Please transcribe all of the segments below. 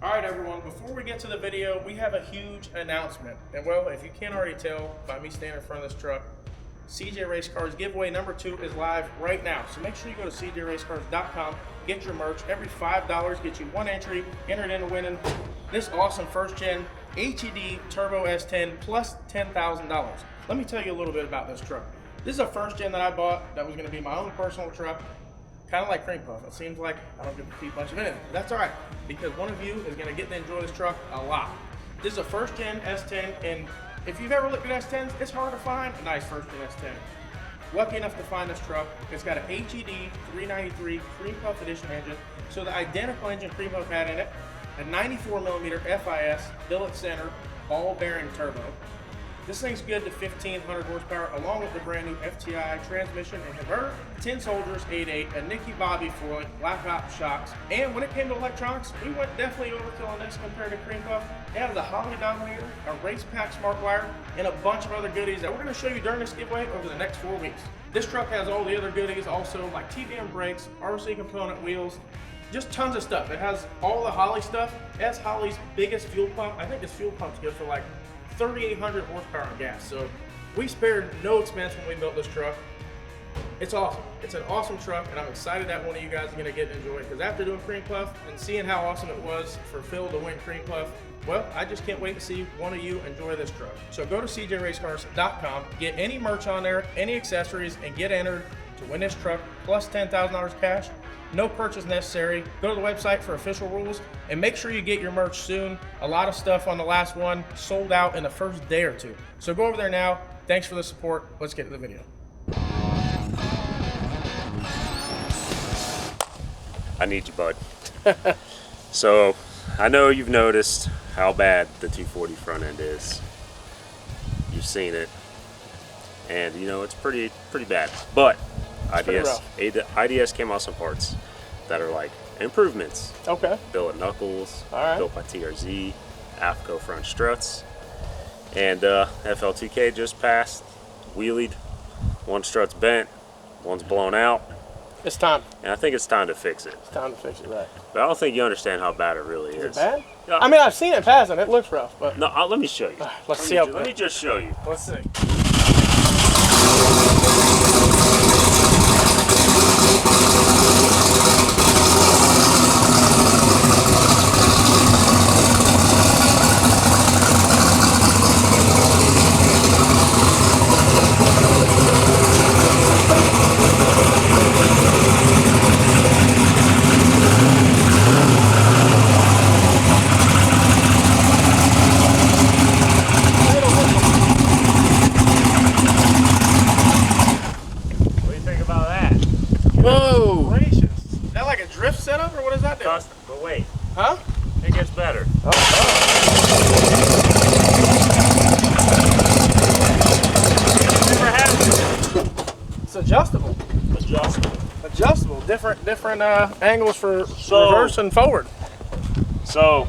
All right, everyone, before we get to the video, we have a huge announcement. And well, if you can't already tell by me standing in front of this truck, CJRaceCars giveaway number 2 is live right now. So make sure you go to CJRaceCars.com, get your merch. Every $5 gets you 1 entry, entered into winning this awesome first gen HED Turbo S10 plus $10,000. Let me tell you a little bit about this truck. This is a first gen that I bought that was going to be my own personal truck. Kind of like cream puff. It seems like I don't get to see much of anything. That's all right, because one of you is going to get to enjoy this truck a lot. This is a first gen S10, and if you've ever looked at S10s, it's hard to find a nice first gen S10. Lucky enough to find this truck. It's got an HED 393 cream puff edition engine, so the identical engine cream puff had in it, a 94mm FIS billet center ball bearing turbo. This thing's good to 1,500 horsepower, along with the brand new FTI transmission and converter, 10 soldiers 8.8, a Nicky Bobby foiling, black ops shocks, and when it came to electronics, we went definitely overkill on this compared to cream puff. It has a Holly dominator, a race pack smart wire, and a bunch of other goodies that we're going to show you during this giveaway over the next 4 weeks. This truck has all the other goodies also, like TBM brakes, RC component wheels, just tons of stuff. It has all the Holly stuff. It has Holly's biggest fuel pump. I think this fuel pump's good for like 3,800 horsepower on gas. So we spared no expense when we built this truck. It's awesome. It's an awesome truck, and I'm excited that one of you guys are gonna get to enjoy it, because after doing cream puff and seeing how awesome it was for Phil to win cream puff, well, I just can't wait to see one of you enjoy this truck. So go to CJRaceCars.com, get any merch on there, any accessories, and get entered to win this truck plus $10,000 cash. No purchase necessary. Go to the website for official rules, and make sure you get your merch soon. A lot of stuff on the last one sold out in the first day or 2. So go over there now. Thanks for the support. Let's get to the video. I need you, bud. So I know you've noticed how bad the 240 front end is. You've seen it, and you know it's pretty bad. But IDS came out some parts that are like improvements. Okay. Billet knuckles, all right. Built by TRZ, AFCO front struts, and FL2K just passed, wheelied. One strut's bent, one's blown out. It's time. And I think it's time to fix it. It's time to fix it, right? But I don't think you understand how bad it really is. Is it bad? Yeah. I mean, I've seen it passing. It looks rough, but no. Let me show you. Let's see how bad. Let me just show you. Let's see. Whoa! Gracious. Is that like a drift setup, or what is that doing? Custom, but wait. Huh? It gets better. Oh. Never had it. It's adjustable. Adjustable. Different angles for reverse and forward. So,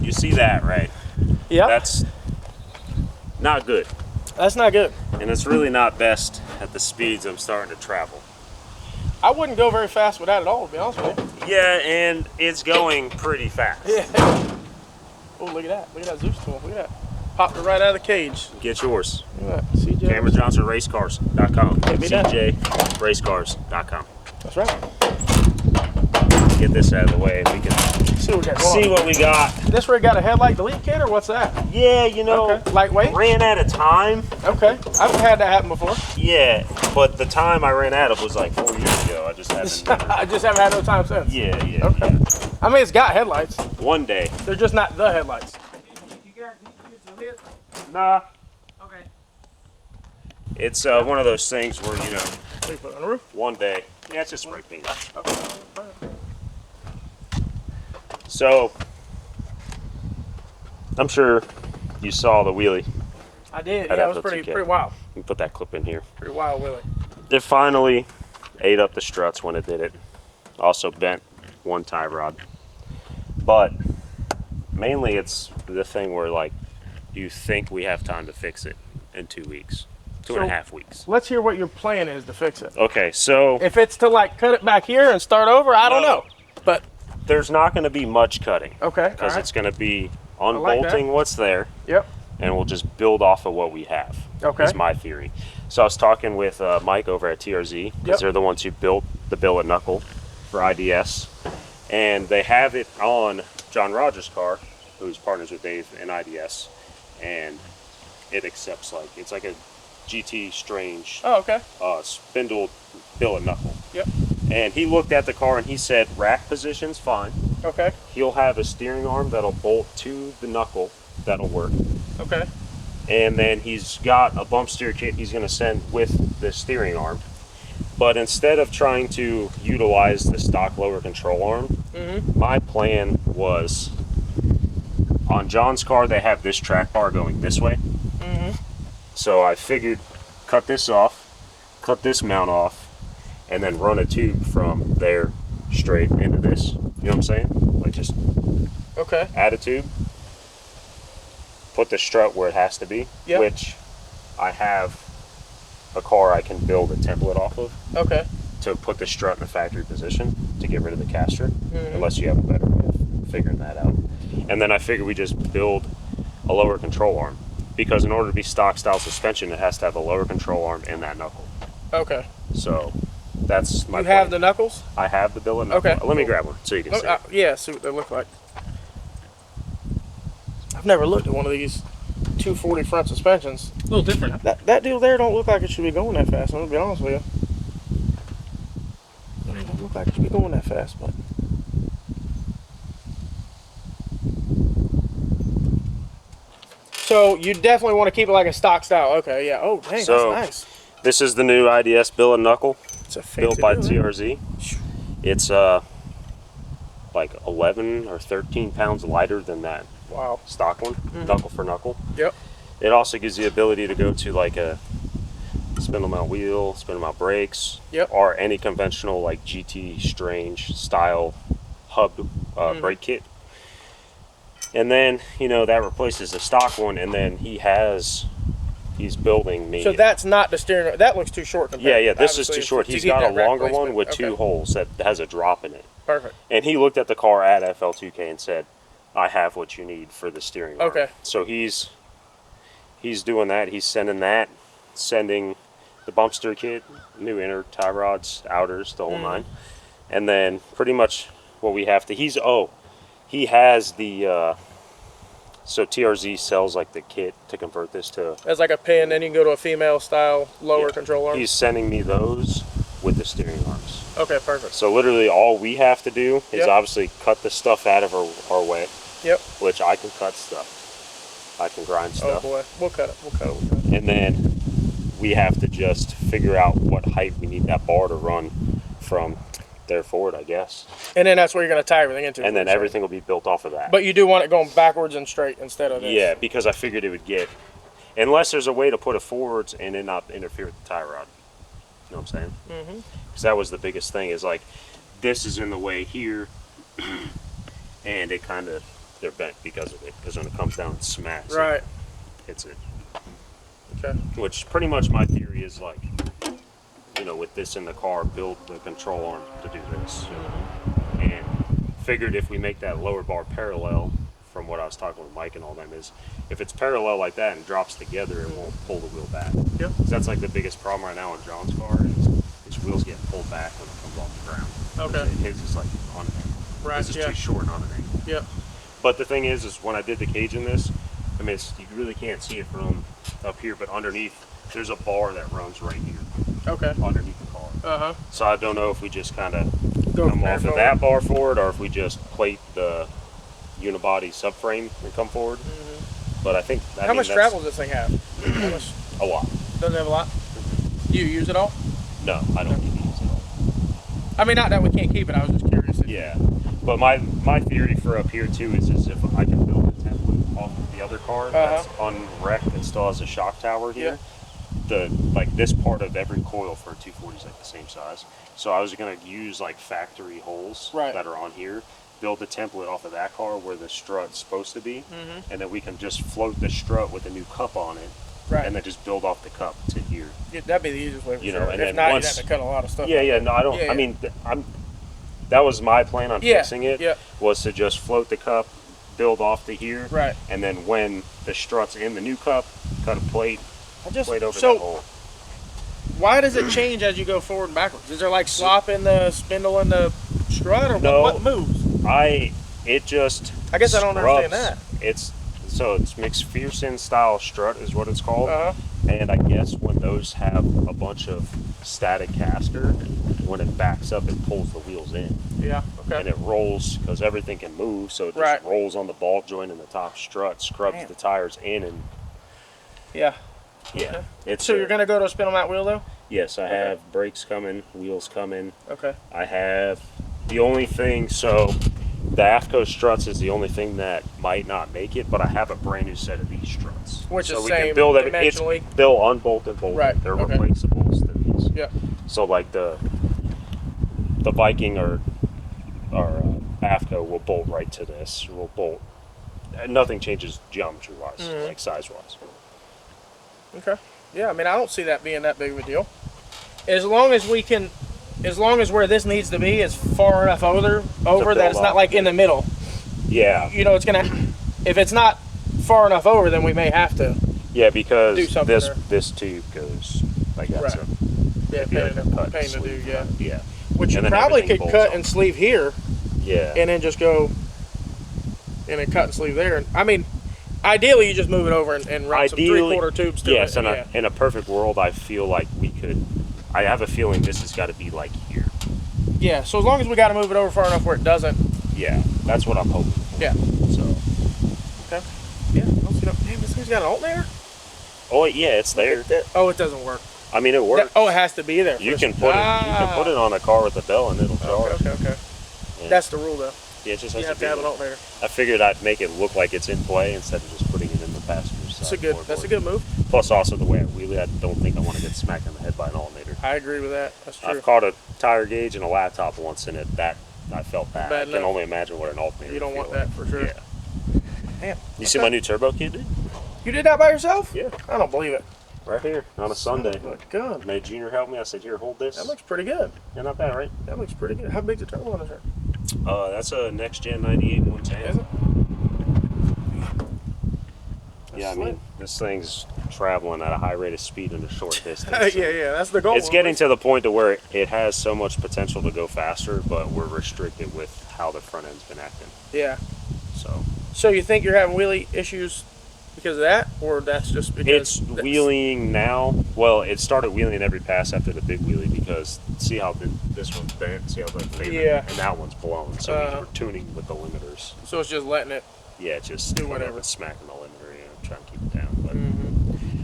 you see that, right? Yeah. That's not good. That's not good. And it's really not best at the speeds I'm starting to travel. I wouldn't go very fast with that at all, to be honest with you. Yeah, and it's going pretty fast. Yeah. Oh, look at that. Look at that Zeus tool. Look at that. Popped it right out of the cage. Get yours. Look at that. CJ. CameronJohnsonRaceCars.com. CJRaceCars.com. That's right. Get this out of the way and we can see what we got. This rig got a headlight delete kit, or what's that? Yeah, you know, okay. Lightweight? Ran out of time. Okay. I've had that happen before. Yeah, but the time I ran out of was like 4 years ago. I just haven't I just haven't had no time since. Yeah. Okay. Yeah. I mean, it's got headlights. One day. They're just not the headlights. Nah. Okay. It's one of those things where, you know, So you put it on the roof? one day. Yeah, it's just spray paint. Okay. So, I'm sure you saw the wheelie. I did. Yeah, it was pretty wild. You can put that clip in here. Pretty wild wheelie. It finally ate up the struts when it did it. Also bent one tie rod. But mainly it's the thing where, like, you think we have time to fix it in 2 weeks. Two and a half weeks. Let's hear what your plan is to fix it. Okay, so if it's to like cut it back here and start over, I don't know. But there's not going to be much cutting. Okay. Because it's going to be unbolting like what's there. Yep. And we'll just build off of what we have. Okay. Is my theory. So I was talking with Mike over at TRZ, because they're the ones who built the billet knuckle for IDS. And they have it on John Rogers' car, who's partners with Dave in IDS. And it accepts it's like a GT Strange spindle billet knuckle. Yep. And he looked at the car and he said rack position's fine. Okay. He'll have a steering arm that'll bolt to the knuckle that'll work. Okay. And then he's got a bump steer kit he's going to send with the steering arm. But instead of trying to utilize the stock lower control arm, my plan was, on John's car they have this track bar going this way. So I figured cut this off, cut this mount off, and then run a tube from there straight into this. You know what I'm saying? Like just add a tube, put the strut where it has to be, which I have a car I can build a template off of to put the strut in the factory position to get rid of the caster, unless you have a better way of figuring that out. And then I figured we just build a lower control arm, because in order to be stock style suspension, it has to have a lower control arm in that knuckle. Okay. So that's my plan. You have the knuckles? I have the billet knuckle. Let me grab one so you can see. Yeah, see what they look like. I've never looked at one of these 240 front suspensions. A little different. That deal there don't look like it should be going that fast. I'm gonna be honest with you. It don't look like it should be going that fast, but. So you definitely want to keep it like a stock style. Okay, yeah. Oh, dang, so that's nice. This is the new IDS billet knuckle. It's a fancy built by deal, TRZ. It's like 11 or 13 pounds lighter than that stock one, knuckle for knuckle. Yep. It also gives the ability to go to like a spindle mount wheel, spindle mount brakes, or any conventional like GT Strange style hub brake kit. And then, you know, that replaces the stock one, and then he's building me. So that's not the steering, that looks too short. Yeah, this is too short. He's got a longer one with 2 holes that has a drop in it. Perfect. And he looked at the car at FL2K and said, I have what you need for the steering arm. Okay. So he's doing that. He's sending the bump steer kit, new inner tie rods, outers, the whole nine. And then pretty much what we have to, he has the, so TRZ sells like the kit to convert this to. As like a pin, then you can go to a female style lower control arm. He's sending me those with the steering arms. Okay, perfect. So literally all we have to do is obviously cut the stuff out of our way. Yep. Which I can cut stuff. I can grind stuff. Oh boy, we'll cut it. And then we have to just figure out what height we need that bar to run from there forward, I guess. And then that's where you're going to tie everything into. And then everything will be built off of that. But you do want it going backwards and straight instead of this. Yeah, because I figured it would get, unless there's a way to put it forwards and it not interfere with the tie rod. You know what I'm saying? Because that was the biggest thing, is like, this is in the way here, and it kind of, they're bent because of it. Because when it comes down and smacks, it hits it. Okay. Which pretty much my theory is like, you know, with this in the car, build the control arm to do this. And figured if we make that lower bar parallel, from what I was talking with Mike and all them, is if it's parallel like that and drops together, it won't pull the wheel back. Yep. That's like the biggest problem right now on John's car, is his wheels get pulled back when it comes off the ground. Okay. His is like on an angle. Right. This is too short on an angle. Yep. But the thing is when I did the cage in this, I mean, you really can't see it from up here, but underneath, there's a bar that runs right here. Okay. Underneath the car. So I don't know if we just kind of come off of that bar forward, or if we just plate the unibody subframe and come forward. But I think how much travel does this thing have? How much? A lot. Doesn't have a lot. Do you use it all? No, I don't need to use it all. I mean, not that we can't keep it. I was just curious. Yeah, but my theory for up here too is if I can build a template off of the other car that's unwrecked and still has a shock tower here. Like this part of every coil for a 240 is like the same size. So I was gonna use like factory holes that are on here, build the template off of that car where the strut's supposed to be, and then we can just float the strut with a new cup on it, and then just build off the cup to here. Yeah, that'd be the easiest way. For you know, and if then not, once, you'd have to cut a lot of stuff. Yeah, no, I don't. I mean, that was my plan on fixing it. Yeah. Was to just float the cup, build off to here, right, and then when the strut's in the new cup, cut a plate, plate over so that hole. why does it change as you go forward and backwards? Is there like slop in the spindle and the strut, or no, what moves? It just. I guess I don't scrubs. understand that. It's McPherson style strut is what it's called. And I guess when those have a bunch of static caster, when it backs up, it pulls the wheels in. Yeah. Okay. And it rolls because everything can move, so it just rolls on the ball joint in the top strut, scrubs the tires in, and yeah. yeah. Okay. So you're gonna go to a spindle mount wheel though? Yes, I have brakes coming, wheels coming. Okay. I have the only thing. So the AFCO struts is the only thing that might not make it, but I have a brand new set of these struts. Which so is we same can build it. dimensionally? They'll unbolt and bolt. Right. They're Okay. replaceables to these. Yeah. So like the Viking or AFCO will bolt right to this. Will bolt. Nothing changes geometry wise, like size wise. Okay. Yeah, I mean, I don't see that being that big of a deal. As long as we can, as long as where this needs to be is far enough over that it's not like in the middle. Yeah. You know, it's gonna. If it's not far enough over, then we may have to. Yeah, because do something this tube goes like that. Right. So Yeah, pain to do. Yeah. Yeah. Which And you then probably everything could bolts cut on. and sleeve here, Yeah. and then just go, and then cut and sleeve there. I mean, ideally you just move it over and run some 3/4 tubes to yes, it. in a perfect world, I feel like we could. I have a feeling this has got to be like here. Yeah. So as long as we got to move it over far enough where it doesn't. Yeah, that's what I'm hoping for. Yeah. So. Okay. Yeah. Damn, this thing's got an alternator. Oh yeah, it's there. Oh, it doesn't work. I mean, it works. Oh, it has to be there. You can put it on a car with a bell and it'll charge. Okay. Yeah. That's the rule though. Yeah, it just You has have to have an alternator. I figured I'd make it look like it's in play instead of just putting it in the passenger side. That's a good move. Plus, also the way I wheelie, I don't think I want to get smacked in the head by an alternator. I agree with that. That's true. I've caught a tire gauge and a laptop once in it. That I felt bad. Bad I can enough. only imagine what an alternator. You don't want like. that for sure. Yeah. Damn. You see my new turbo kit, dude? You did that by yourself? Yeah. I don't believe it. Right here on a Sunday. Look good. Made Junior help me. I said, "Here, hold this." That looks pretty good. Yeah, not bad, right? That looks pretty good. How big's the turbo on this here? That's a next gen 98 110. Is it? Yeah, I mean, this thing's traveling at a high rate of speed in a short distance. yeah, that's the goal. It's getting to the point to where it has so much potential to go faster, but we're restricted with how the front end's been acting. Yeah. So you think you're having wheelie issues because of that, or that's just because it's wheeling now? Well, it started wheeling in every pass after the big wheelie because see how this one's bent, see how the favorite, Yeah. and that one's blown. So we're tuning with the limiters. So it's just letting it. Yeah, just do whatever. It's smacking the limiter, trying to keep it down.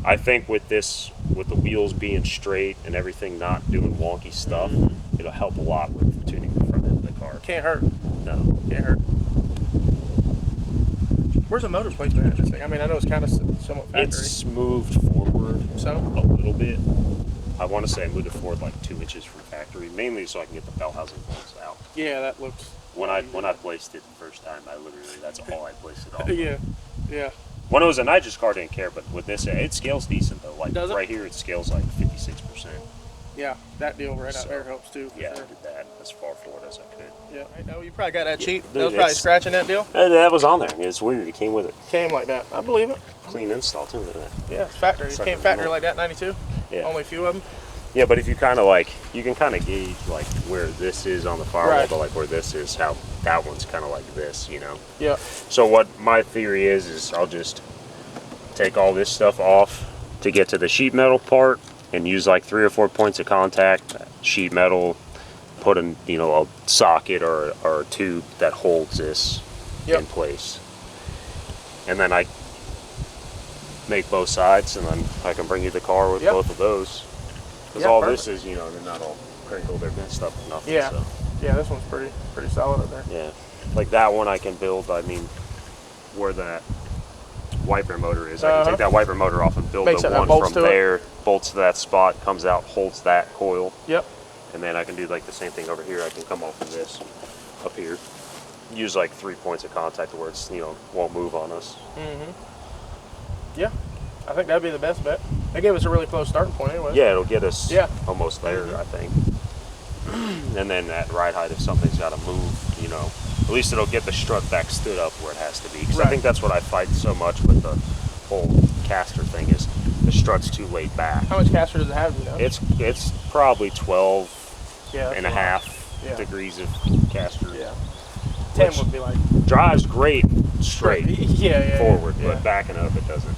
But I think with the wheels being straight and everything not doing wonky stuff, it'll help a lot with tuning the front end of the car. Can't hurt. No. Can't hurt. Where's the motor placement at this thing? I mean, I know it's kind of somewhat factory. It's moved forward So? a little bit. I want to say I moved it forward like 2 inches from factory, mainly so I can get the bell housing bolts out. Yeah, that looks. When I placed it the first time, that's all I placed it on. Yeah. When it was a nitrous car, I didn't care, but with this, it scales decent though. Like Does it? right here, it scales like 56%. Yeah, that deal right out there helps too. Yeah, Sure. I did that as far forward as I could. Yeah, I know you probably got that cheap. Dude, That was probably it's- scratching that deal. That was on there. It's weird. It came with it. Came like that. I believe it. Clean install too. Look at that. Yeah, it's factory. It Sucker came factory remote. like that, 92. Yeah. Only a few of them. Yeah, but if you kind of like, you can kind of gauge like where this is on the firewall, Right. but like where this is, how that one's kind of like this, you know. Yeah. So what my theory is I'll just take all this stuff off to get to the sheet metal part and use like 3 or 4 points of contact, sheet metal, put in, a socket or a tube that holds this in place. And then I make both sides and then I can bring you the car with both of those. Because all perfect. this is, they're not all crinkled, they're messed up or nothing. Yeah. So. Yeah, this one's pretty solid up there. Yeah, like that one I can build, where that wiper motor is, I can take that wiper motor off and build Makes the it- one bolts from to it. there, bolts to that spot, comes out, holds that coil, Yep. and then I can do like the same thing over here. I can come off of this up here, use like 3 points of contact where it's, won't move on us. Yeah. I think that'd be the best bet. They gave us a really close starting point anyway. Yeah, it'll get us Yeah. almost there, I think. And then at ride height, if something's got to move, you know, at least it'll get the strut back stood up where it has to be. Because I think that's what I fight so much with the whole caster thing is the strut's too laid back. How much caster does it have, you know? It's probably 12 and a half degrees of caster. Yeah. 10 would be like... Drives great straight forward, yeah. but backing up it doesn't.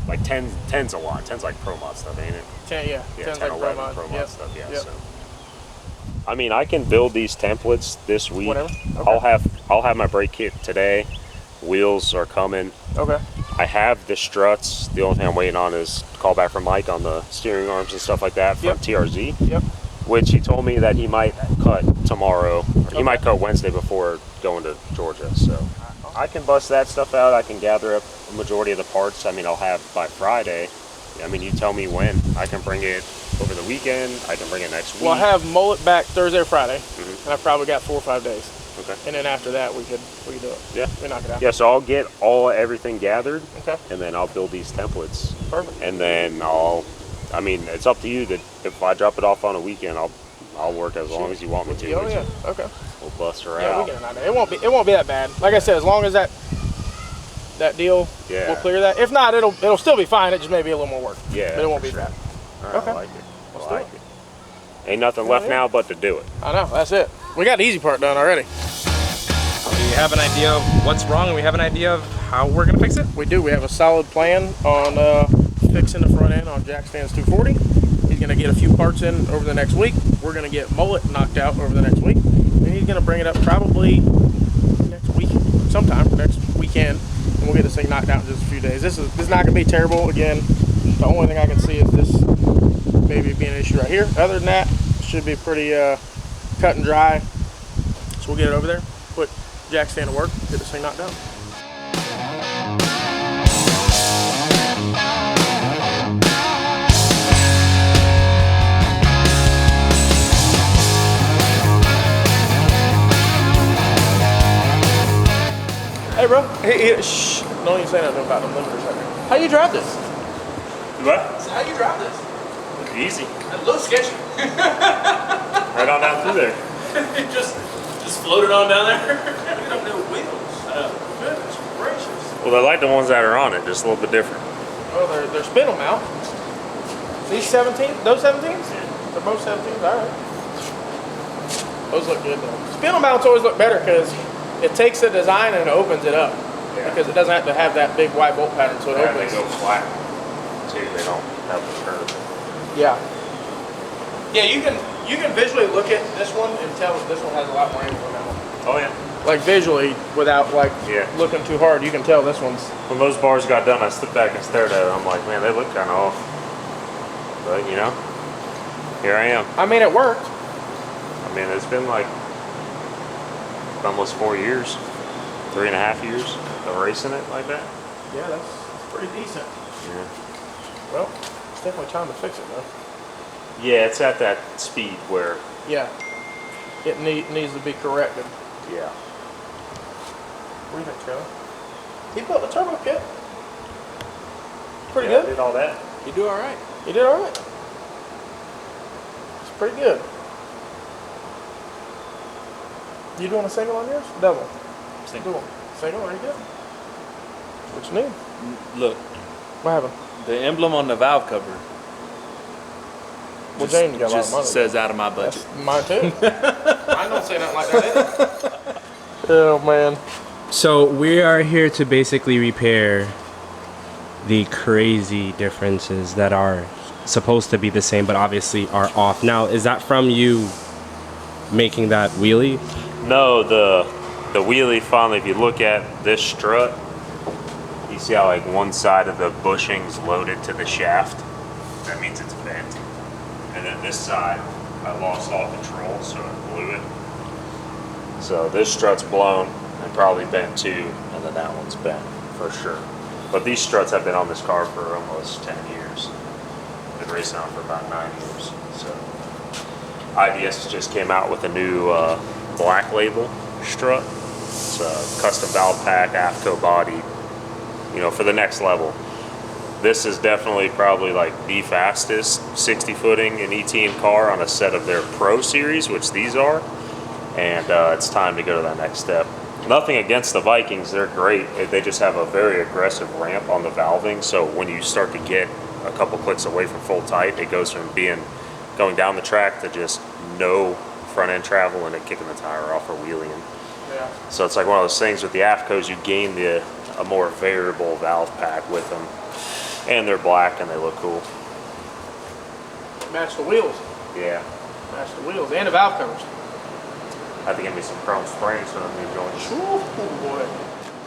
Like 10's a lot. 10's like Pro Mod stuff, ain't it? 10, yeah. 10, like 11 Pro Mod stuff, yeah. Yep. So. I mean, I can build these templates this week. Whatever. Okay. I'll have my brake kit today. Wheels are coming. Okay. I have the struts. The only thing I'm waiting on is call back from Mike on the steering arms and stuff like that from TRZ. Yep. Which he told me that he might cut tomorrow. Or he might cut Wednesday before going to Georgia. So I can bust that stuff out. I can gather up the majority of the parts. I mean, I'll have by Friday. I mean, you tell me when. I can bring it over the weekend. I can bring it next week. Well, I have mullet back Thursday or Friday, and I've probably got 4 or 5 days. Okay. And then after that, we could do it. Yeah. We knock it out. Yeah. So I'll get everything gathered. Okay. And then I'll build these templates. Perfect. And then I mean, it's up to you that if I drop it off on a weekend, I'll work as long as you want me to. Oh yeah. Okay. We'll bust her Yeah, out. we can knock it out. It won't be that bad. Like I said, as long as that deal will clear that. If not, it'll still be fine. It just may be a little more work. Yeah. But it won't be bad. All right, Okay. I like it. Let's I do like it. Ain't nothing left now but to do it. I know. That's it. We got the easy part done already. We have an idea of what's wrong, and we have an idea of how we're gonna fix it. We do. We have a solid plan on fixing the front end on Jackstands 240. He's gonna get a few parts in over the next week. We're gonna get mullet knocked out over the next week, and he's gonna bring it up probably next week, sometime next weekend, and we'll get this thing knocked out in just a few days. This is not gonna be terrible. Again, the only thing I can see is this maybe being an issue right here. Other than that, it should be pretty cut and dry. So we'll get it over there, put Jackstand to work, get this thing knocked out. Hey bro, hey, shh, don't even say nothing about them limiters right there. How you drive this? What? How you drive this? Easy. A little sketchy. Right on down through there. just floated on down there. Look at them new wheels. Goodness gracious. Well, they're like the ones that are on it, just a little bit different. Well, they're spindle mount. These 17, those 17s? They're both 17s, all right. Those look good though. Spindle mounts always look better because it takes the design and opens it up. Yeah. Because it doesn't have to have that big wide bolt pattern, so it opens. They go flat too. They don't have the curve. Yeah. Yeah, you can visually look at this one and tell that this one has a lot more angle than that one. Oh yeah. Like visually, without like looking too hard, you can tell this one's. When those bars got done, I stood back and stared at it. I'm like, man, they look kind of off. But you know, here I am. I mean, it worked. I mean, it's been like almost 4 years, 3.5 years of racing it like that. Yeah, that's pretty decent. Yeah. Well, it's definitely time to fix it though. Yeah, it's at that speed where. Yeah. It needs to be corrected. Yeah. What do you think, Charlie? He built the turbo kit. Pretty Yeah, good. did all that. You do all right. You did all right. It's pretty good. You doing a single on yours? Double? Single. Dual. Single, there you go. What you need? Look, What happened? the emblem on the valve cover Well, James got a lot of money. says out of my budget. That's mine too. I don't say nothing like that either. Oh man. So we are here to basically repair the crazy differences that are supposed to be the same but obviously are off. Now, is that from you making that wheelie? No, the wheelie finally, if you look at this strut, you see how like one side of the bushing's loaded to the shaft. That means it's bent. And then this side, I lost all control, so it blew it. So this strut's blown and probably bent too, and then that one's bent for sure. But these struts have been on this car for almost 10 years. Been racing on for about 9 years. So IDS just came out with a new black label strut. It's a custom valve pack, AFCO body, you know, for the next level. This is definitely probably like the fastest 60 footing in ETN car on a set of their Pro Series, which these are. And it's time to go to that next step. Nothing against the Vikings, they're great. They just have a very aggressive ramp on the valving, so when you start to get a couple clicks away from full tight, it goes from going down the track to just no front end travel and then kicking the tire off or wheeling. Yeah. So it's like one of those things with the AFCOs, you gain a more variable valve pack with them. And they're black and they look cool. Match the wheels. Yeah. Match the wheels and the valve covers. I think it'd be some chrome springs for them new joints. Ooh, boy.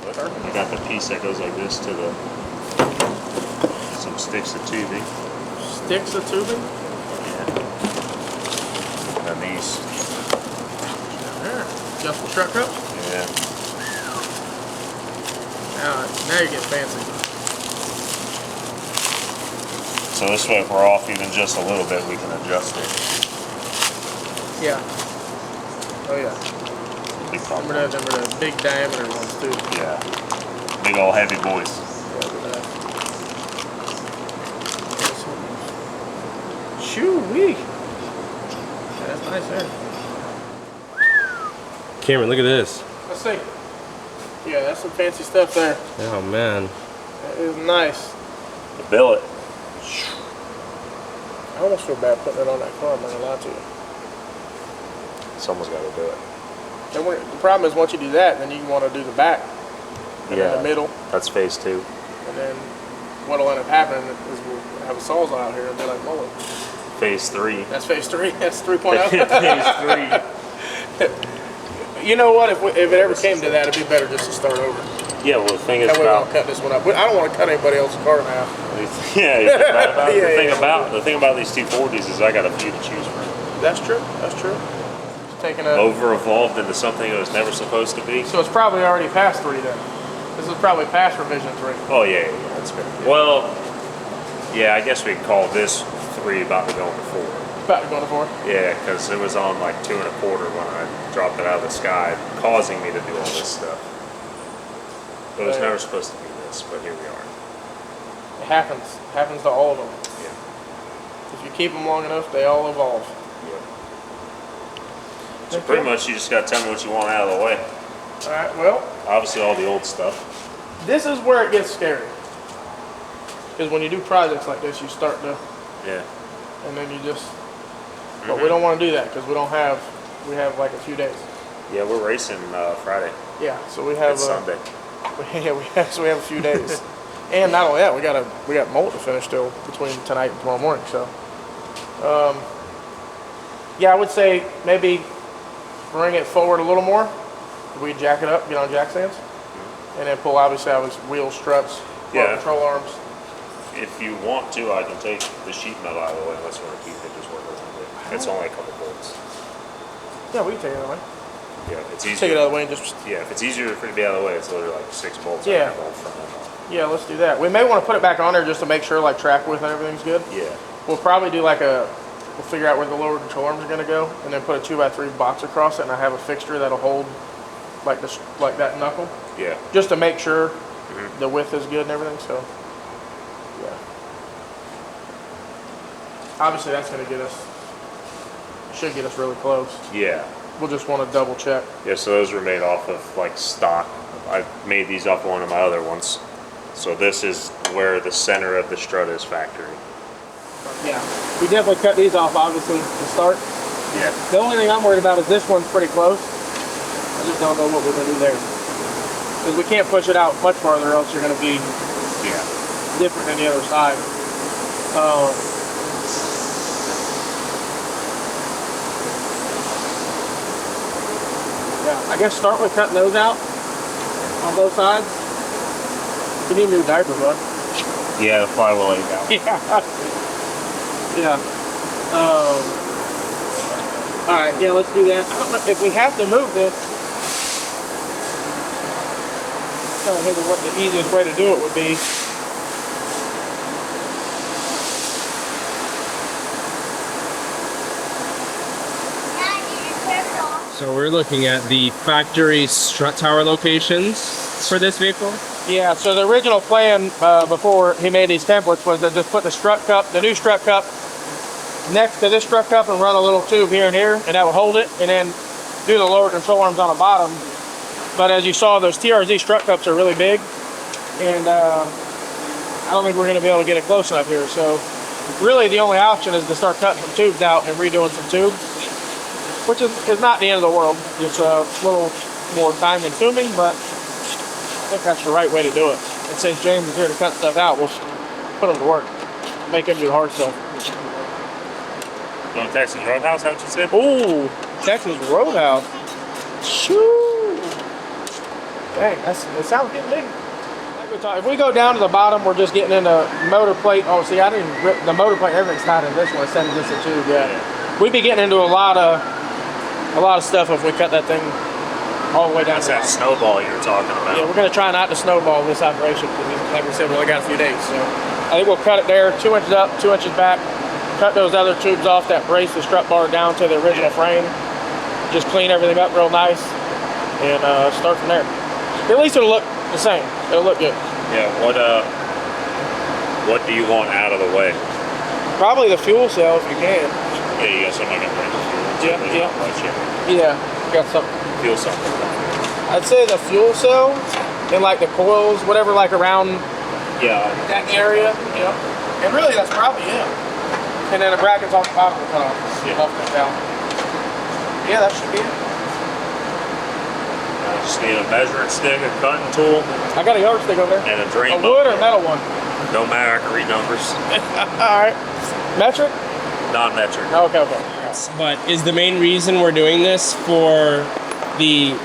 You got the piece that goes like this to some sticks of tubing. Sticks of tubing? Yeah. And these. There. Adjustable strut cup? Yeah. Now you're getting fancy. So this way, if we're off even just a little bit, we can adjust it. Yeah. Oh yeah. Big pump. Remember the big diameter ones too. Yeah. Big old heavy boys. Shoo-wee. Yeah, that's nice there. Cameron, look at this. Let's see. Yeah, that's some fancy stuff there. Oh man. That is nice. The billet. I almost feel bad putting it on that car, I'm not gonna lie to you. Someone's got to do it. And the problem is once you do that, then you want to do the back. And then the middle. That's phase 2. And then what'll end up happening is we'll have a sawzall out here and be like, moly. Phase 3. That's phase 3. That's 3.0. Phase 3. You know what? If it ever came to that, it'd be better just to start over. Yeah, well, the thing is That way we about don't cut this one up. I don't want to cut anybody else's car in half. the thing about these 240s is I got a few to choose from. That's true. That's true. Taking a Over evolved into something it was never supposed to be. So it's probably already past 3 then. This is probably past revision 3. Oh yeah, that's good. Well, yeah, I guess we could call this 3 about to go into 4. About to go to 4. Yeah, because it was on like 2 1/4 when I dropped it out of the sky, causing me to do all this stuff. It was never supposed to be this, but here we are. It happens. It happens to all of them. Yeah. If you keep them long enough, they all evolve. So pretty much you just got to tell me what you want out of the way. All right, well. Obviously all the old stuff. This is where it gets scary. Because when you do projects like this, you start to, Yeah. and then you just, but we don't want to do that because we have like a few days. Yeah, we're racing Friday. Yeah, so we have It's Sunday. so we have a few days. And not only that, we got molt to finish still between tonight and tomorrow morning. So, yeah, I would say maybe bring it forward a little more. We jack it up, get on jackstands, and then pull obviously out his wheels, struts, control arms. If you want to, I can take the sheet metal out of the way unless you want to keep it just where it doesn't. It's only a couple bolts. Yeah, we can take it out of the way. Yeah, it's easier. Take it out of the way and just. Yeah, if it's easier for it to be out of the way, it's literally like 6 bolts. Yeah. Bolt front end on. Yeah, let's do that. We may want to put it back on there just to make sure like track width and everything's good. Yeah. We'll probably do like we'll figure out where the lower control arms are going to go, and then put a 2x3 box across it, and I have a fixture that'll hold like this, like that knuckle. Yeah. Just to make sure the width is good and everything. So, yeah. Obviously, that's going to should get us really close. Yeah. We'll just want to double check. Yeah, so those were made off of like stock. I made these off one of my other ones. So this is where the center of the strut is factory. Yeah, we definitely cut these off obviously to start. Yeah. The only thing I'm worried about is this one's pretty close. I just don't know what we're going to do there. Because we can't push it out much farther or else you're going to be different than the other side. Yeah, I guess start with cutting those out on both sides. You need a new diaper, bud. Yeah, the flywheel ain't out. Yeah. Alright, yeah, let's do that. I don't know if we have to move this. I'm trying to think of what the easiest way to do it would be. So we're looking at the factory strut tower locations for this vehicle. Yeah, so the original plan before he made these templates was to just put the strut cup, the new strut cup, next to this strut cup and run a little tube here and here, and that would hold it, and then do the lower control arms on the bottom. But as you saw, those TRZ strut cups are really big, and I don't think we're going to be able to get it close enough here. So really the only option is to start cutting some tubes out and redoing some tubes, which is not the end of the world. It's a little more time consuming, but I think that's the right way to do it. And since James is here to cut stuff out, we'll put him to work, make him do the hard stuff. Going to Texas Roadhouse, is that what you said? Ooh, Texas Roadhouse. Shoo! Dang, it sounds getting big. If we go down to the bottom, we're just getting into motor plate. Oh, see, I didn't rip the motor plate. Everything's tied in this one. Instead of just a tube. Yeah. We'd be getting into a lot of stuff if we cut that thing all the way down. That's that snowball you were talking about. Yeah, we're gonna try not to snowball this operation because, like we said, we only got a few days. So I think we'll cut it there, 2 inches up, 2 inches back. Cut those other tubes off that brace the strut bar down to the original frame. Just clean everything up real nice and start from there. At least it'll look the same. It'll look good. Yeah. What do you want out of the way? Probably the fuel cell if you can. Yeah, you got something I can bring the fuel. Yeah, got something. Fuel something. I'd say the fuel cell and like the coils, whatever, like around that area. Yep. And really, that's probably it. And then the brackets off the bottom will cut off. Down. Yeah, that should be it. I just need a measuring stick, a cutting tool, I got a yardstick over there. and a drain A wood or metal one? Don't matter, I can read numbers. All right. Metric? Non-metric. Okay. But is the main reason we're doing this for the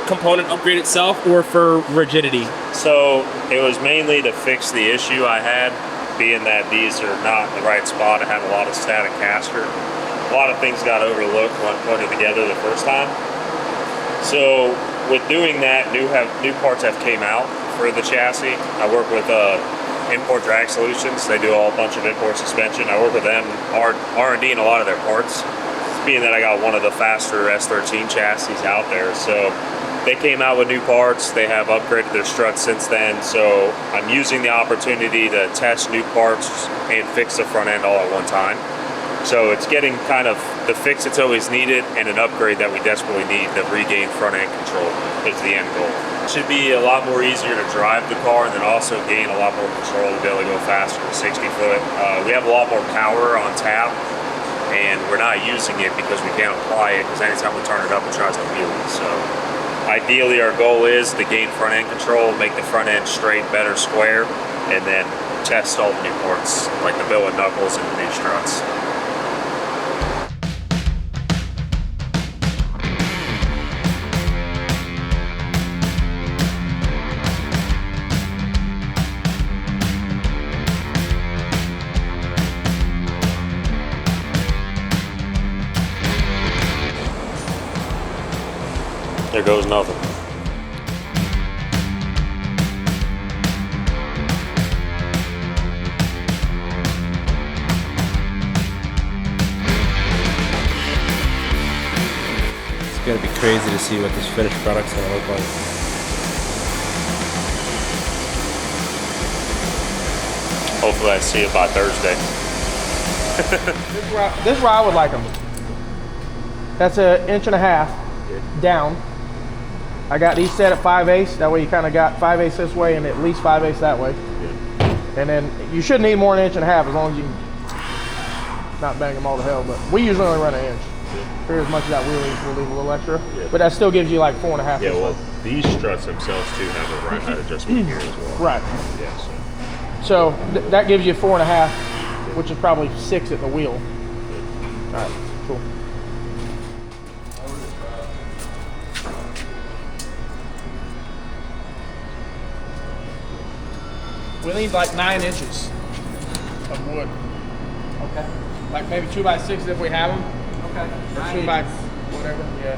component upgrade itself or for rigidity? So it was mainly to fix the issue I had, being that these are not in the right spot. I have a lot of static caster. A lot of things got overlooked when putting it together the first time. So with doing that, new parts have came out for the chassis. I work with Import Drag Solutions. They do a bunch of import suspension. I work with them R&D in a lot of their parts, being that I got one of the faster S13 chassis out there. So they came out with new parts. They have upgraded their struts since then. So I'm using the opportunity to test new parts and fix the front end all at one time. So it's getting kind of the fix that's always needed and an upgrade that we desperately need to regain front end control is the end goal. It should be a lot more easier to drive the car and then also gain a lot more control to be able to go faster than 60 foot. We have a lot more power on tap and we're not using it because we can't apply it because anytime we turn it up it tries to wheel it. So ideally our goal is to gain front end control, make the front end straight, better square, and then test all the new parts like the billet knuckles and the new struts. There goes nothing. It's gonna be crazy to see what this finished product's gonna look like. Hopefully I see it by Thursday. This is where I would like them. That's 1.5 inches down. I got these set at 5/8. That way you kind of got 5/8 this way and at least 5/8 that way. And then you shouldn't need more than 1.5 inches as long as you can not bang them all to hell. But we usually only run 1 inch. For as much as that we'll leave a little extra. But that still gives you like 4.5 Yeah, inches. well, these struts themselves too have a right height adjustment here as well. Right. Yeah, So that gives you 4.5, which is probably 6 at the wheel. All right, cool. We need like 9 inches of wood. Okay. Like maybe 2x6 if we have them. Okay. Or 2x whatever. Yeah.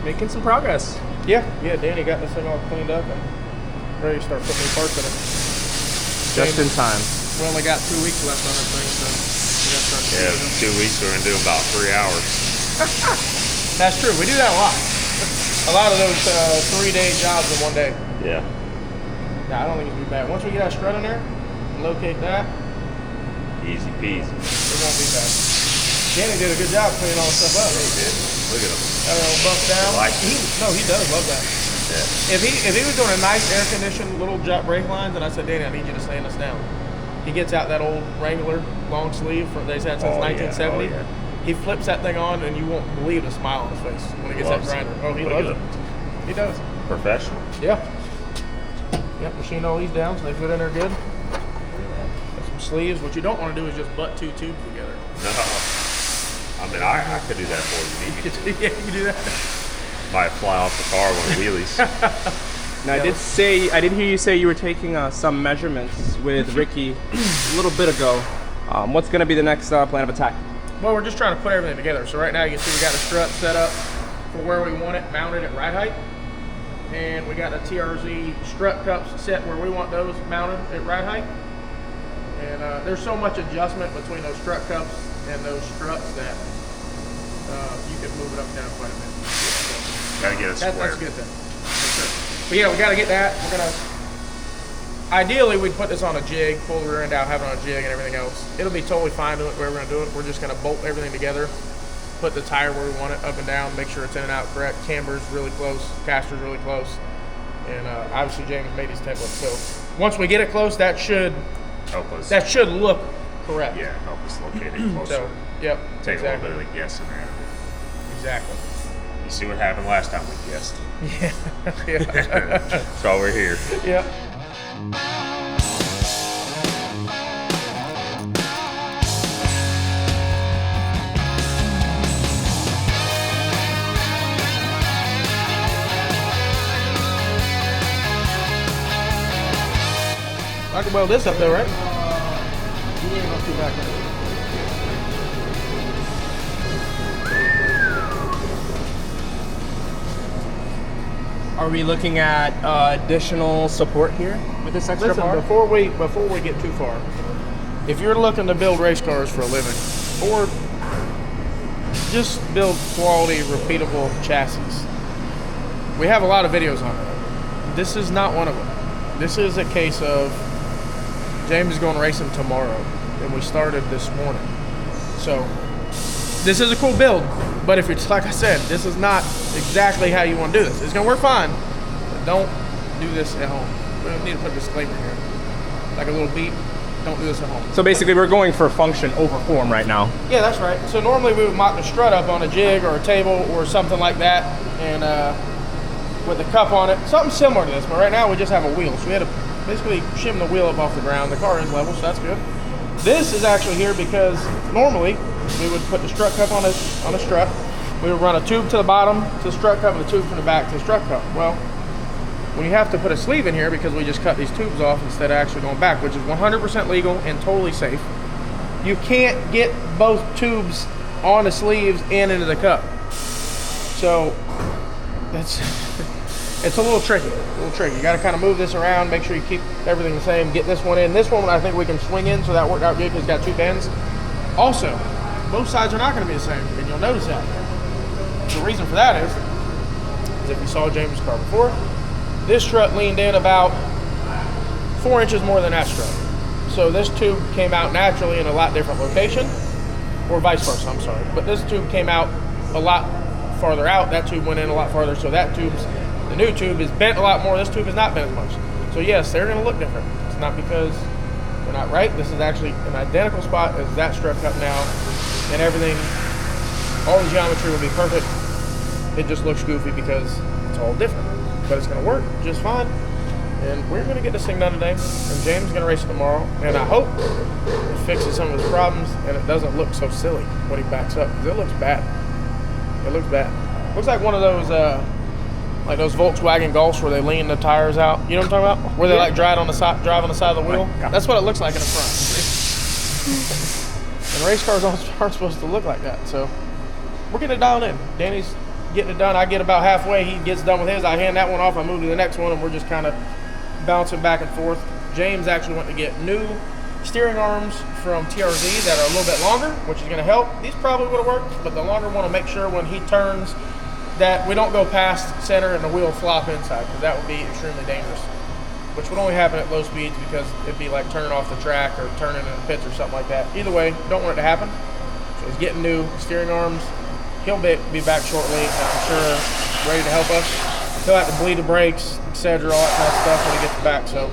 Making some progress. Yeah, Danny got this thing all cleaned up and ready to start putting new parts in it. Just in time. We only got 2 weeks left on this thing, so we got to start. Yeah, 2 weeks we're gonna do about 3 hours. That's true. We do that a lot. A lot of those 3-day jobs in one day. Yeah. Nah, I don't think it'll be bad. Once we get our strut in there, locate that, Easy peasy. it won't be bad. Danny did a good job cleaning all the stuff up. He did. Look at him. That little bump down. Like He does love that. Yeah. If he was doing a nice air conditioned little jet brake lines, and I said, Danny, I need you to sand us down. He gets out that old Wrangler long sleeve from they've had since 1970. Yeah. He flips that thing on, and you won't believe the smile on his face when he gets that grinder. Oh, he loves it. He does. Professional. Yeah. Yep, machine all these down so they fit in there good. Got some sleeves. What you don't want to do is just butt 2 tubes together. No. I mean, I could do that for you. Yeah, you can do that. Might fly off the car on wheelies. Now, I did hear you say you were taking some measurements with Ricky a little bit ago. What's going to be the next plan of attack? Well, we're just trying to put everything together. So right now you can see we got the strut set up for where we want it, mounted at ride height. And we got the TRZ strut cups set where we want those mounted at ride height. And there's so much adjustment between those strut cups and those struts that you can move it up and down quite a bit. Gotta get it square. That's a good thing. For sure. But yeah, we gotta get that. We're gonna, ideally we'd put this on a jig, pull the rear end out, have it on a jig and everything else. It'll be totally fine doing it where we're gonna do it. We're just gonna bolt everything together, put the tire where we want it, up and down, make sure it's in and out correct. Camber's really close, caster's really close. And obviously James made his template. So once we get it close, that should look correct. Yeah, help us locate it closer. So, yep. Take exactly. a little bit of the guessing out of it. Exactly. You see what happened last time we guessed. Yeah. Yeah. That's why we're here. Yep. I can weld this up though, right? Yeah, not too bad. Are we looking at additional support here with this extra Listen, bar? before we get too far, if you're looking to build race cars for a living, or just build quality, repeatable chassis, we have a lot of videos on it. This is not one of them. This is a case of James is going racing tomorrow, and we started this morning. So this is a cool build, but if it's like I said, this is not exactly how you want to do this. It's gonna work fine, but don't do this at home. We don't need to put a disclaimer here, like a little beep. Don't do this at home. So basically, we're going for function over form right now. Yeah, that's right. So normally we would mock the strut up on a jig or a table or something like that, and with a cup on it, something similar to this. But right now we just have a wheel, so we had to basically shim the wheel up off the ground. The car is level, so that's good. This is actually here because normally we would put the strut cup on a strut. We would run a tube to the bottom to the strut cup and a tube from the back to the strut cup. Well, when you have to put a sleeve in here because we just cut these tubes off instead of actually going back, which is 100% legal and totally safe, you can't get both tubes on the sleeves and into the cup. So it's a little tricky. You got to kind of move this around, make sure you keep everything the same. Get this one in. This one I think we can swing in, so that worked out good because it's got two bends. Also, both sides are not going to be the same, and you'll notice that. The reason for that is if you saw James' car before, this strut leaned in about 4 inches more than that strut. So this tube came out naturally in a lot different location, or vice versa, I'm sorry. But this tube came out a lot farther out. That tube went in a lot farther, so the new tube is bent a lot more. This tube is not bent as much. So yes, they're gonna look different. It's not because they're not right. This is actually an identical spot as that strut cut now, and everything, all the geometry will be perfect. It just looks goofy because it's all different. But it's gonna work just fine. And we're gonna get this thing done today, and James is gonna race it tomorrow. And I hope it fixes some of his problems and it doesn't look so silly when he backs up, because it looks bad. It looks bad. Looks like one of those like those Volkswagen Golfs where they lean the tires out. You know what I'm talking about? Where they like drive on the side of the wheel. Yeah. That's what it looks like in the front. And race cars aren't supposed to look like that. So we're getting it dialed in. Danny's getting it done. I get about halfway. He gets done with his. I hand that one off. I move to the next one, and we're just kind of bouncing back and forth. James actually went to get new steering arms from TRZ that are a little bit longer, which is going to help. These probably would have worked, but the longer one will make sure when he turns that we don't go past center and the wheel flop inside, because that would be extremely dangerous, which would only happen at low speeds because it'd be like turning off the track or turning in the pits or something like that. Either way, don't want it to happen. So he's getting new steering arms. He'll be back shortly, and I'm sure ready to help us. He'll have to bleed the brakes, etc., all that kind of stuff when he gets back. So,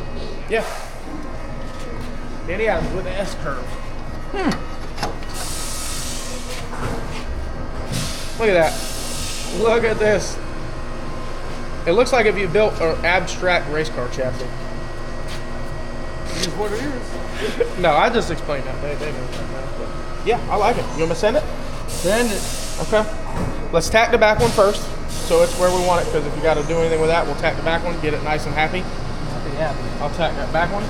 yeah. Danny Adams with the S-curve. Look at that. Look at this. It looks like if you built an abstract race car chassis. This is what it is. No, I just explained that. They know that now. But yeah, I like it. You want me to send it? Send it. Okay. Let's tack the back one first, so it's where we want it, because if you got to do anything with that, we'll tack the back one, get it nice and happy. Yeah. I'll tack that back one.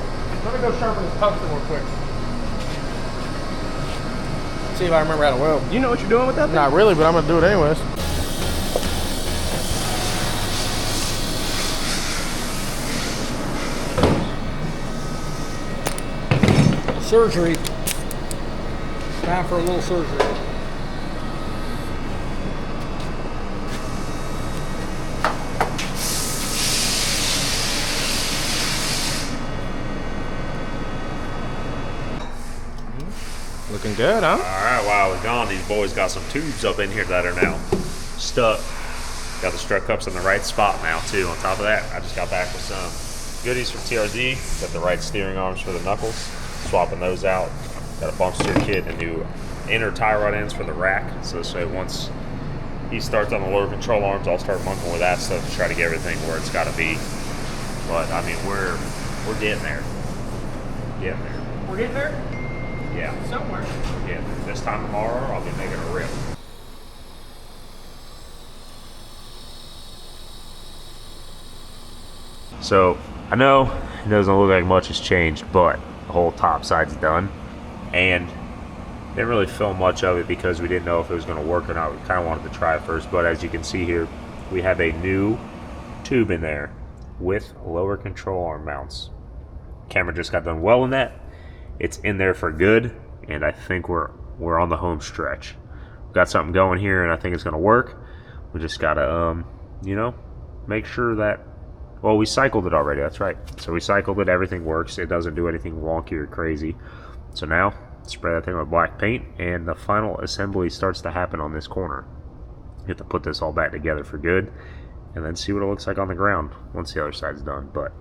Let me go sharpen this tungsten real quick. See if I remember how to weld. You know what you're doing with that thing? Not really, but I'm going to do it anyways. Surgery. Time for a little surgery. Looking good, huh? All right, while we're gone, these boys got some tubes up in here that are now stuck. Got the strut cups in the right spot now, too. On top of that, I just got back with some goodies from TRZ. Got the right steering arms for the knuckles, swapping those out. Got a bump steer kit and new inner tie rod ends for the rack. So once he starts on the lower control arms, I'll start monkeying with that stuff to try to get everything where it's got to be. But I mean, we're getting there. Getting there. We're getting there? Yeah. Somewhere. Yeah. This time tomorrow, I'll be making a rip. So I know it doesn't look like much has changed, but the whole top side's done, and didn't really film much of it because we didn't know if it was going to work or not. We kind of wanted to try it first, but as you can see here, we have a new tube in there with lower control arm mounts. Camera just got done welding that. It's in there for good, and I think we're on the home stretch. We've got something going here, and I think it's going to work. We just got to, you know, make sure that, well, we cycled it already, that's right. So we cycled it, everything works. It doesn't do anything wonky or crazy. So now, spray that thing with black paint, and the final assembly starts to happen on this corner. You have to put this all back together for good, and then see what it looks like on the ground once the other side's done. But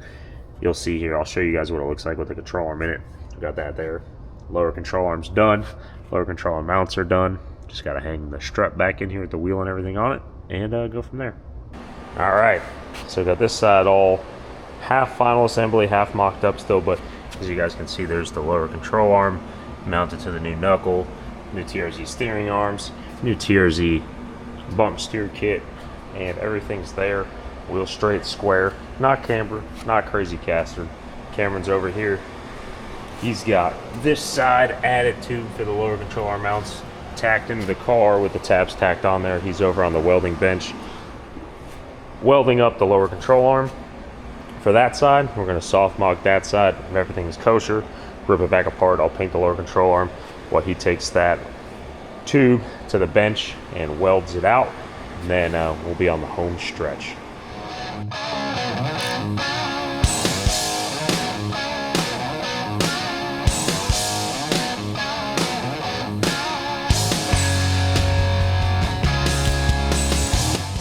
you'll see here, I'll show you guys what it looks like with the control arm in it. Got that there. Lower control arm's done. Lower control arm mounts are done. Just got to hang the strut back in here with the wheel and everything on it, and go from there. All right, so got this side all half final assembly, half mocked up still, but as you guys can see, there's the lower control arm mounted to the new knuckle, new TRZ steering arms, new TRZ bump steer kit, and everything's there. Wheel straight, square, not camber, not crazy caster. Cameron's over here. He's got this side added to for the lower control arm mounts, tacked into the car with the tabs tacked on there. He's over on the welding bench, welding up the lower control arm. For that side, we're going to soft mock that side. If everything's kosher, rip it back apart. I'll paint the lower control arm while he takes that tube to the bench and welds it out. And then we'll be on the home stretch.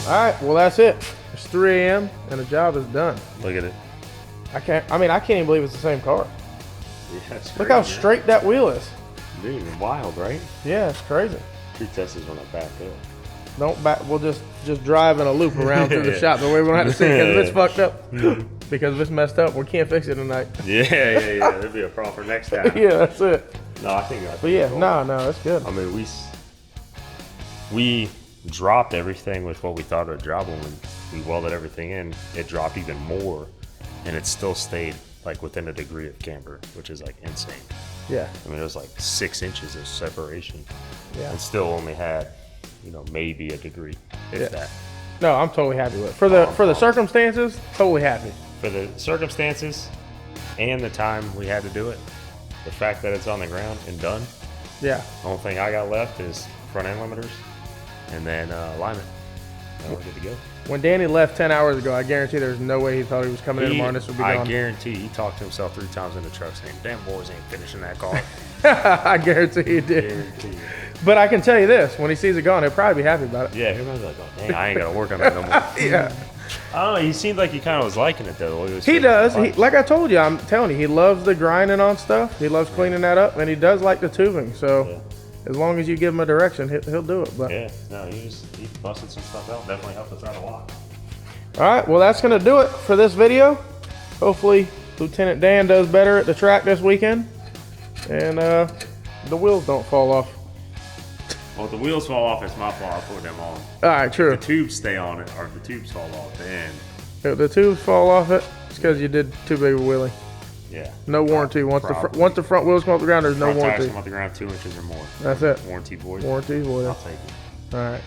All right, well, that's it. It's 3 a.m. and the job is done. Look at it. I can't even believe it's the same car. Yeah, it's Look how crazy, straight that wheel is. dude, wild, right? Yeah, it's crazy. Two Teslas when I back up. Don't back. We'll just drive in a loop around through the shop. The way we don't have to see because if it's fucked up, because if it's messed up, we can't fix it tonight. Yeah. There'll be a problem for next time. Yeah, that's it. No, I think. But yeah, no, that's good. I mean, we dropped everything with what we thought it would drop when we welded everything in. It dropped even more, and it still stayed like within a degree of camber, which is like insane. Yeah. I mean, it was like 6 inches of separation. Yeah. And still only had, maybe a degree, if that. No, I'm totally happy with it. For the circumstances, totally happy. For the circumstances and the time we had to do it, the fact that it's on the ground and done. Yeah. The only thing I got left is front end limiters and then alignment. And we're good to go. When Danny left 10 hours ago, I guarantee there's no way he thought he was coming in tomorrow and this would be I gone. guarantee he talked to himself 3 times in the truck saying, damn boys ain't finishing that car. I guarantee he did. Guarantee it. But I can tell you this, when he sees it gone, he'll probably be happy about it. Yeah, he was like, oh, dang, I ain't got to work on that no more. Yeah. I don't know. He seemed like he kind of was liking it, though. He does. Like I told you, I'm telling you, he loves the grinding on stuff. He loves cleaning that up, and he does like the tubing. So as long as you give him a direction, he'll do it. But yeah, no, he busted some stuff out. Definitely helped us out a lot. all right, well, that's going to do it for this video. Hopefully, Lieutenant Dan does better at the track this weekend, and the wheels don't fall off. Well, if the wheels fall off, it's my fault. I put them on. All right, true. If the tubes stay on it, or if the tubes fall off, then If the tubes fall off it, it's because you did too big a wheelie. yeah. No warranty. Once the front wheels come off the ground, there's no Front tires warranty. come off the ground 2 inches or more. That's it. Warranty void. Warranty void. I'll take it. All right.